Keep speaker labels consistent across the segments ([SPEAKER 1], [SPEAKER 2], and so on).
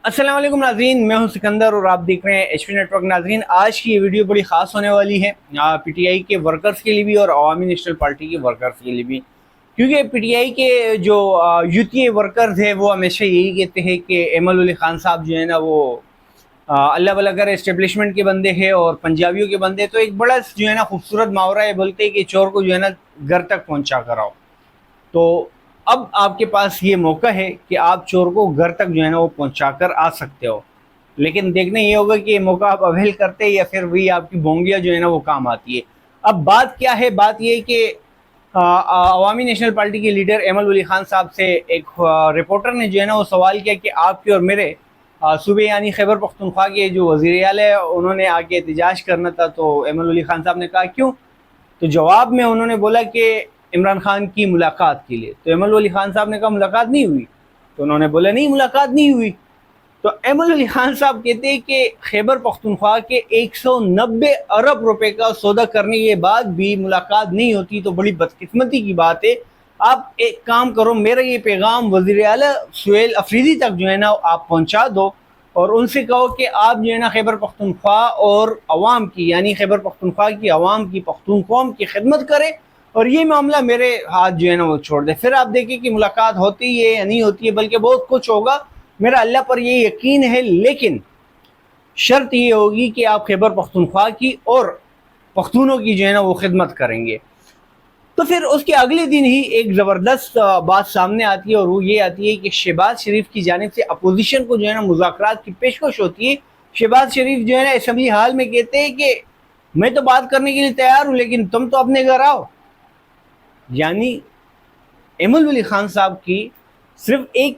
[SPEAKER 1] السلام علیکم ناظرین، میں ہوں سکندر اور آپ دیکھ رہے ہیں ایچ پی نیٹ ورک۔ ناظرین، آج کی یہ ویڈیو بڑی خاص ہونے والی ہے پی ٹی آئی کے ورکرز کے لیے بھی اور عوامی نیشنل پارٹی کے ورکرز کے لیے بھی، کیونکہ پی ٹی آئی کے جو یوتھی ورکرز ہیں وہ ہمیشہ یہی کہتے ہیں کہ ایمل ولی خان صاحب جو ہے نا وہ اللہ بلا کرے اسٹیبلشمنٹ کے بندے ہیں اور پنجابیوں کے بندے، تو ایک بڑا جو ہے نا خوبصورت محاورہ ہے، بولتے ہیں کہ چور کو جو ہے نا گھر تک پہنچا کر آؤ۔ تو اب آپ کے پاس یہ موقع ہے کہ آپ چور کو گھر تک جو ہے نا وہ پہنچا کر آ سکتے ہو، لیکن دیکھنا یہ ہوگا کہ یہ موقع آپ اویل کرتے یا پھر وہی آپ کی بونگیاں جو ہے نا وہ کام آتی ہے۔ اب بات کیا ہے؟ بات یہ ہے کہ عوامی نیشنل پارٹی کے لیڈر ایمل ولی خان صاحب سے ایک رپورٹر نے جو ہے نا وہ سوال کیا کہ آپ کے اور میرے صوبے یعنی خیبر پختونخوا کے جو وزیر اعلیٰ ہے انہوں نے آ کے احتجاج کرنا تھا، تو ایمل ولی خان صاحب نے کہا کیوں؟ تو جواب میں انہوں نے بولا کہ عمران خان کی ملاقات کے لیے۔ تو ایمل ولی خان صاحب نے کہا ملاقات نہیں ہوئی؟ تو انہوں نے بولا نہیں، ملاقات نہیں ہوئی۔ تو ایمل ولی خان صاحب کہتے ہیں کہ خیبر پختونخوا کے 190 ارب روپے کا سودا کرنے کے بعد بھی ملاقات نہیں ہوتی تو بڑی بدقسمتی کی بات ہے۔ آپ ایک کام کرو، میرا یہ پیغام وزیر اعلیٰ سہیل افریدی تک جو ہے نا آپ پہنچا دو اور ان سے کہو کہ آپ جو ہے نا خیبر پختونخوا اور عوام کی یعنی خیبر پختونخوا کی عوام کی پختون قوم کی خدمت کرے اور یہ معاملہ میرے ہاتھ جو ہے نا وہ چھوڑ دے۔ پھر آپ دیکھیں کہ ملاقات ہوتی ہے یا نہیں ہوتی ہے، بلکہ بہت کچھ ہوگا، میرا اللہ پر یہ یقین ہے، لیکن شرط یہ ہوگی کہ آپ خیبر پختونخوا کی اور پختونوں کی جو ہے نا وہ خدمت کریں گے۔ تو پھر اس کے اگلے دن ہی ایک زبردست بات سامنے آتی ہے اور وہ یہ آتی ہے کہ شہباز شریف کی جانب سے اپوزیشن کو جو ہے نا مذاکرات کی پیشکش ہوتی ہے۔ شہباز شریف جو ہے نا اسمبلی ہال میں کہتے ہیں کہ میں تو بات کرنے کے لیے تیار ہوں لیکن تم تو اپنے گھر آؤ۔ یعنی ایمل ولی خان صاحب کی صرف ایک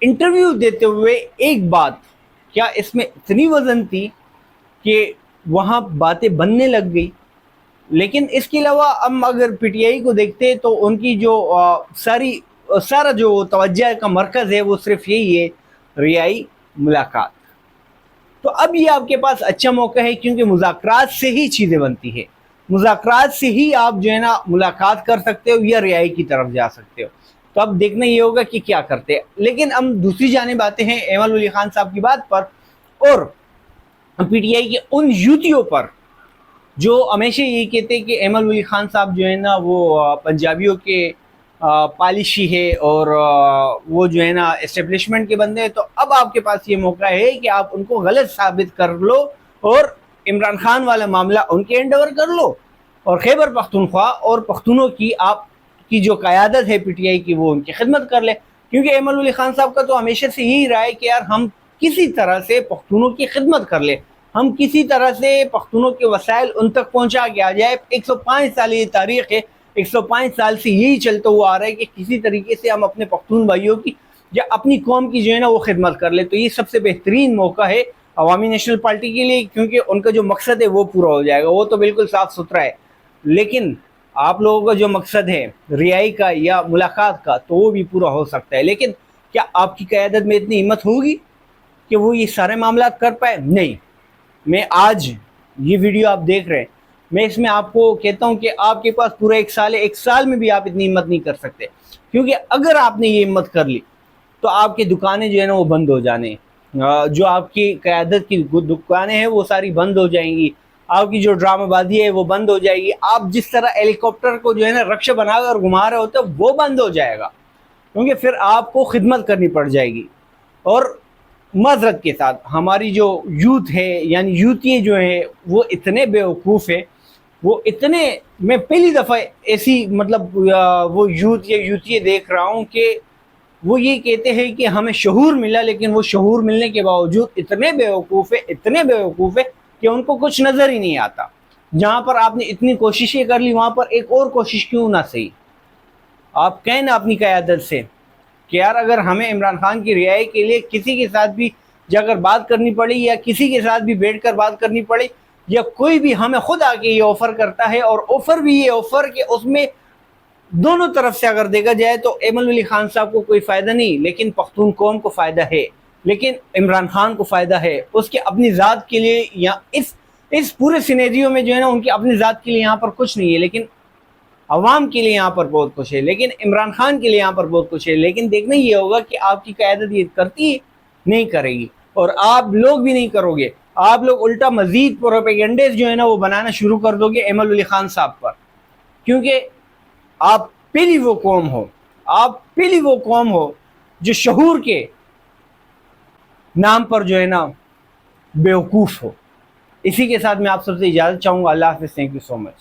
[SPEAKER 1] انٹرویو دیتے ہوئے ایک بات، کیا اس میں اتنی وزن تھی کہ وہاں باتیں بننے لگ گئی؟ لیکن اس کے علاوہ ہم اگر پی ٹی آئی کو دیکھتے تو ان کی جو سارا جو توجہ کا مرکز ہے وہ صرف یہی ہے، ریائی ملاقات۔ تو اب یہ آپ کے پاس اچھا موقع ہے کیونکہ مذاکرات سے ہی چیزیں بنتی ہے، مذاکرات سے ہی آپ جو ہے نا ملاقات کر سکتے ہو یا رہائی کی طرف جا سکتے ہو۔ تو اب دیکھنا یہ ہوگا کہ کیا کرتے ہیں۔ لیکن ہم دوسری جانب آتے ہیں ایمل ولی خان صاحب کی بات پر اور پی ٹی آئی کے ان یوتھیوں پر جو ہمیشہ یہی کہتے ہیں کہ ایمل ولی خان صاحب جو ہے نا وہ پنجابیوں کے پالیشی ہے اور وہ جو ہے نا اسٹیبلشمنٹ کے بندے ہیں۔ تو اب آپ کے پاس یہ موقع ہے کہ آپ ان کو غلط ثابت کر لو اور عمران خان والا معاملہ ان کے ہینڈ اوور کر لو اور خیبر پختونخوا اور پختونوں کی آپ کی جو قیادت ہے پی ٹی آئی کی وہ ان کی خدمت کر لے، کیونکہ ایمل ولی خان صاحب کا تو ہمیشہ سے یہی رہا ہے کہ یار ہم کسی طرح سے پختونوں کی خدمت کر لے، ہم کسی طرح سے پختونوں کے وسائل ان تک پہنچا کے آ جائے۔ 105 سال یہ تاریخ ہے، 105 سال سے یہی چلتا ہوا آ رہا ہے کہ کسی طریقے سے ہم اپنے پختون بھائیوں کی یا اپنی قوم کی جو ہے نا وہ خدمت کر لے۔ تو یہ سب سے بہترین موقع ہے عوامی نیشنل پارٹی کے لیے، کیونکہ ان کا جو مقصد ہے وہ پورا ہو جائے گا، وہ تو بالکل صاف ستھرا ہے۔ لیکن آپ لوگوں کا جو مقصد ہے رہائی کا یا ملاقات کا تو وہ بھی پورا ہو سکتا ہے، لیکن کیا آپ کی قیادت میں اتنی ہمت ہوگی کہ وہ یہ سارے معاملات کر پائے؟ نہیں۔ میں آج یہ ویڈیو آپ دیکھ رہے ہیں، میں اس میں آپ کو کہتا ہوں کہ آپ کے پاس پورا ایک سال ہے، ایک سال میں بھی آپ اتنی ہمت نہیں کر سکتے، کیونکہ اگر آپ نے یہ ہمت کر لی تو آپ کی دکانیں جو ہے نا وہ بند ہو جانے ہیں، جو آپ کی قیادت کی دکانیں ہیں وہ ساری بند ہو جائیں گی، آپ کی جو ڈرامہ بازی ہے وہ بند ہو جائے گی، آپ جس طرح ہیلی کاپٹر کو جو ہے نا رکشہ بنا کر گھما رہے ہوتے وہ بند ہو جائے گا، کیونکہ پھر آپ کو خدمت کرنی پڑ جائے گی۔ اور معذرت کے ساتھ ہماری جو یوتھ ہے یعنی یوتھی جو ہے وہ اتنے بیوقوف ہے، وہ اتنے، میں پہلی دفعہ ایسی مطلب وہ یوتھ یا یوتھی دیکھ رہا ہوں کہ وہ یہ کہتے ہیں کہ ہمیں شعور ملا، لیکن وہ شعور ملنے کے باوجود اتنے بیوقوف ہے، اتنے بیوقوف ہے کہ ان کو کچھ نظر ہی نہیں آتا۔ جہاں پر آپ نے اتنی کوششیں کر لی وہاں پر ایک اور کوشش کیوں نہ صحیح؟ آپ کہیں نا اپنی قیادت سے کہ یار اگر ہمیں عمران خان کی رہائی کے لیے کسی کے ساتھ بھی جا کر بات کرنی پڑی یا کسی کے ساتھ بھی بیٹھ کر بات کرنی پڑے یا کوئی بھی ہمیں خود آ کے یہ آفر کرتا ہے، اور آفر بھی یہ آفر کہ اس میں دونوں طرف سے اگر دیکھا جائے تو ایمل ولی خان صاحب کو کوئی فائدہ نہیں، لیکن پختون قوم کو فائدہ ہے، لیکن عمران خان کو فائدہ ہے اس کے اپنی ذات کے لیے، یا اس پورے سینیریو میں جو ہے نا ان کی اپنی ذات کے لیے یہاں پر کچھ نہیں ہے، لیکن عوام کے لیے یہاں پر بہت کچھ ہے، لیکن عمران خان کے لیے یہاں پر بہت کچھ ہے۔ لیکن دیکھنا یہ ہوگا کہ آپ کی قیادت یہ کرتی ہے نہیں کرے گی۔ اور آپ لوگ بھی نہیں کرو گے. آپ لوگ الٹا مزید پروپیگنڈیز جو ہے نا وہ بنانا شروع کر دو گے ایمل علی خان صاحب پر, کیونکہ آپ پہلی وہ قوم ہو جو شعور کے نام پر جو ہے نا بیوقوف ہو. اسی کے ساتھ میں آپ سب سے اجازت چاہوں گا. اللہ حافظ. Thank you so much.